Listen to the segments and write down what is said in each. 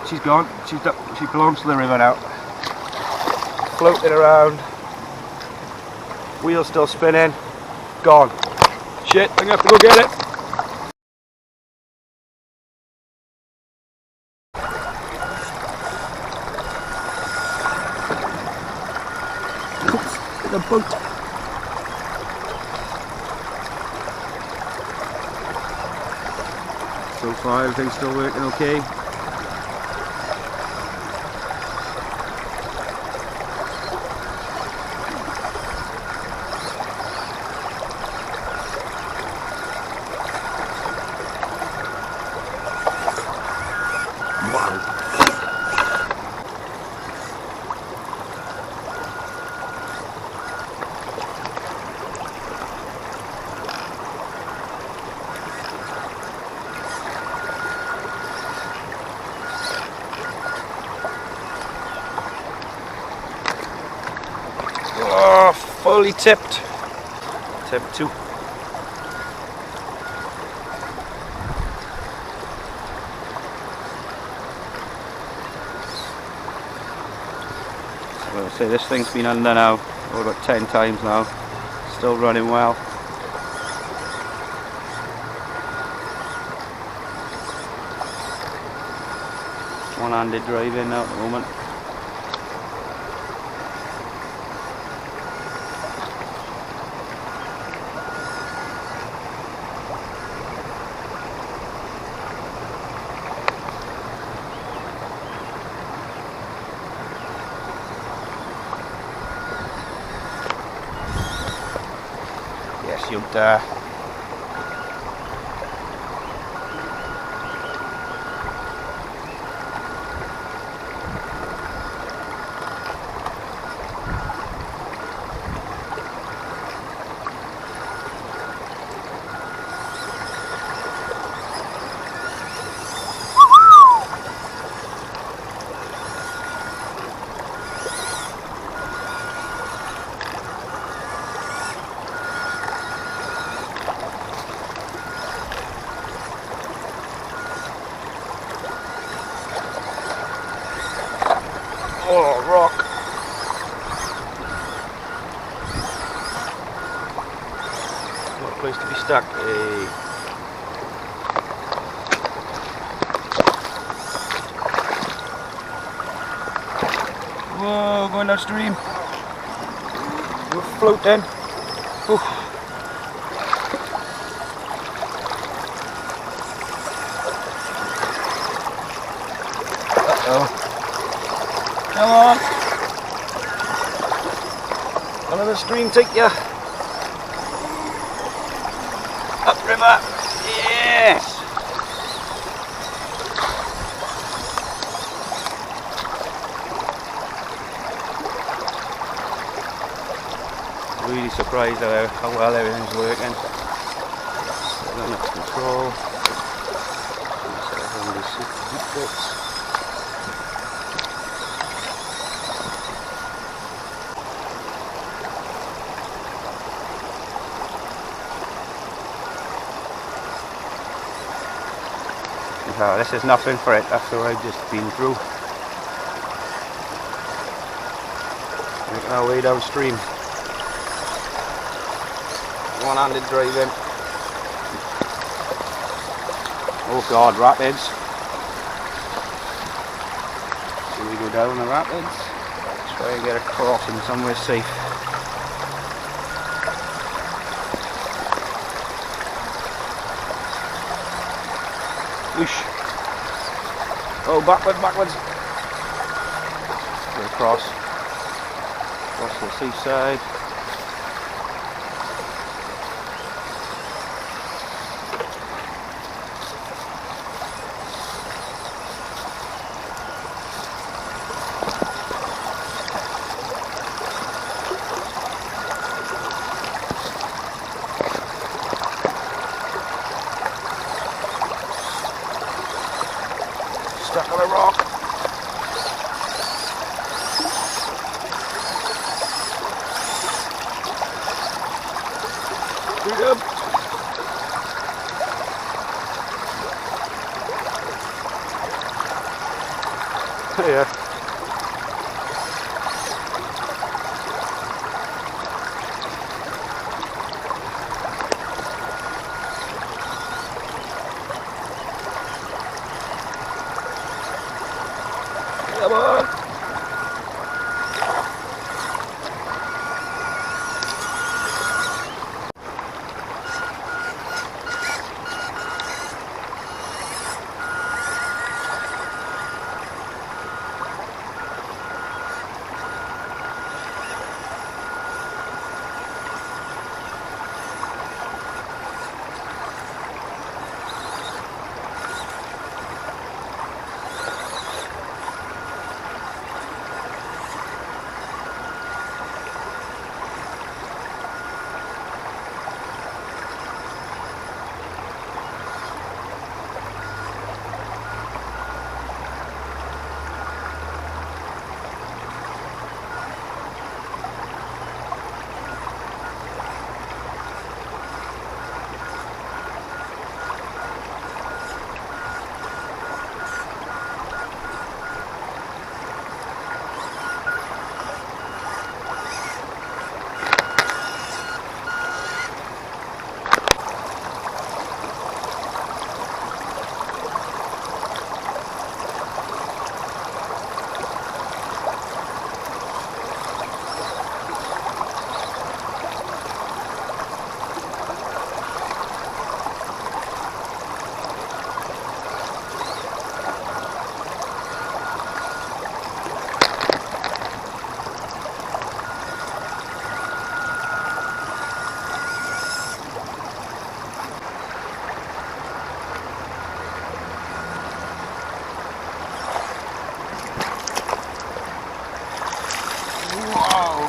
She's gone. She belongs to the river now. Floating around. Wheel's still spinning. Gone. Shit, I'm gonna have to go get it. Oops, in a boat. So far everything's still working okay. Oh, fully tipped. Tip 2. So I'll say this thing's been under now about 10 times now. Still running well. One-handed driving now at the moment. Yes, you'd oh, rock. What a place to be stuck. Hey. Whoa, going downstream. We're floating. Oof. Uh-oh. Come on! Don't let the stream take you. Upriver! Yes! Really surprised at how well everything's working. Still under control. Set on these super deep bits. Oh, this is nothing for it after I've just been through. Making our way downstream. One-handed driving. Oh God, rapids. Should we go down the rapids? Try and get across in somewhere safe. Whoosh. Oh, backwards. Go across the seaside. Stuck on a rock. Freedom. Yeah. Come on.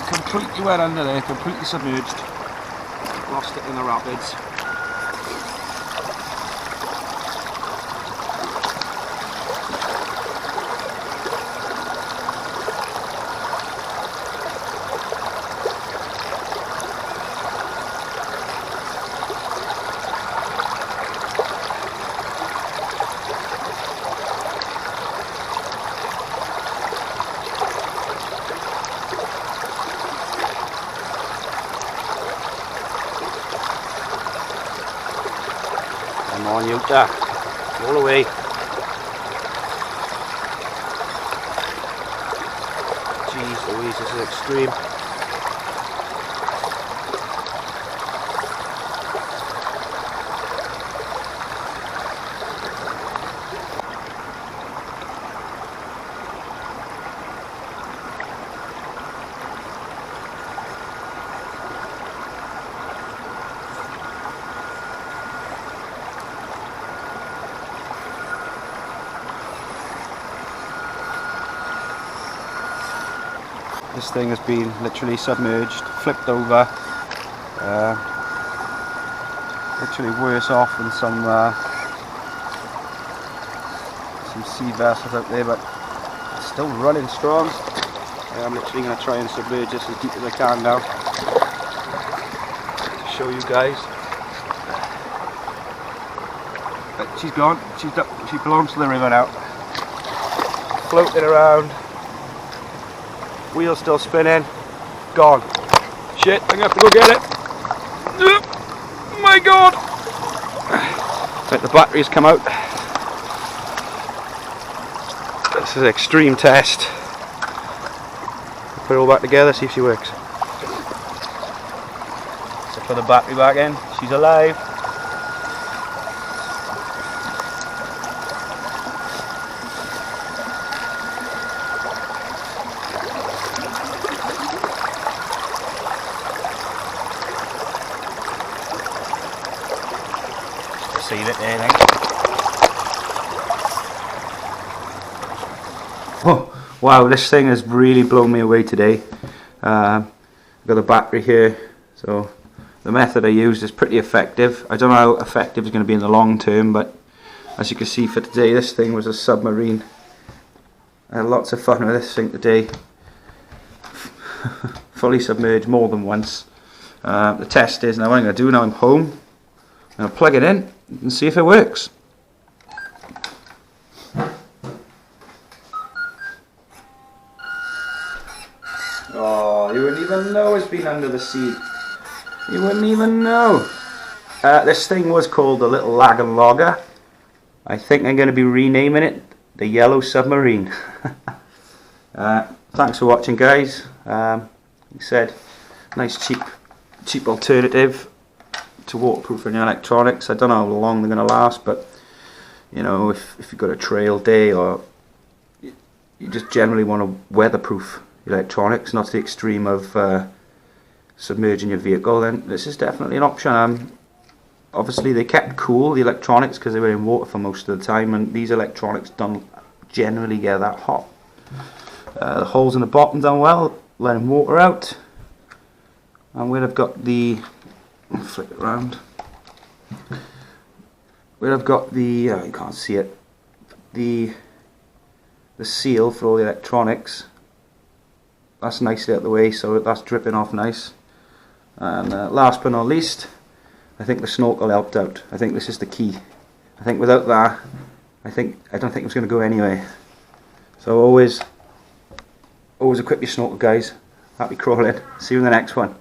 Completely wet under there, completely submerged. Lost it in the rapids. Come on, Utah. Roll away. Jeez Louise, this is extreme. This thing has been literally submerged, flipped over, literally worse off than some sea vessels out there, but it's still running strong. I'm literally going to try and submerge this as deep as I can now to show you guys. But she's gone, she belongs to the river now. Floating around. Wheel's still spinning. Gone. Shit, I'm gonna have to go get it. Oh my god! Right, the batteries come out. This is an extreme test. Put it all back together, see if she works. So put the battery back in. She's alive. See it there, I think. Oh wow, this thing has really blown me away today. I've got a battery here, so the method I used is pretty effective. I don't know how effective it's going to be in the long term, but as you can see for today, this thing was a submarine. I had lots of fun with this thing today. Fully submerged more than once. The test is, now what I'm going to do now I'm home, I'm going to plug it in and see if it works. even know it's been under the sea. You wouldn't even know. This thing was called the Little Lag and Logger. I think I'm going to be renaming it the Yellow Submarine. Thanks for watching, guys. Like I said, nice cheap alternative to waterproofing your electronics. I don't know how long they're going to last, but you know, if you've got a trail day, or you just generally want to weatherproof your electronics, not to the extreme of submerging your vehicle, then this is definitely an option. Obviously they kept cool, the electronics, because they were in water for most of the time, and these electronics don't generally get that hot. The holes in the bottom done well, letting water out. And where I've got the, flip it around, where I've got the, you can't see it, the seal for all the electronics, that's nicely out the way, so that's dripping off nice. And last but not least, I think the snorkel helped out. I think this is the key. I think without that, I don't think it's going to go anyway. So always equip your snorkel, guys. Happy crawling. See you in the next one.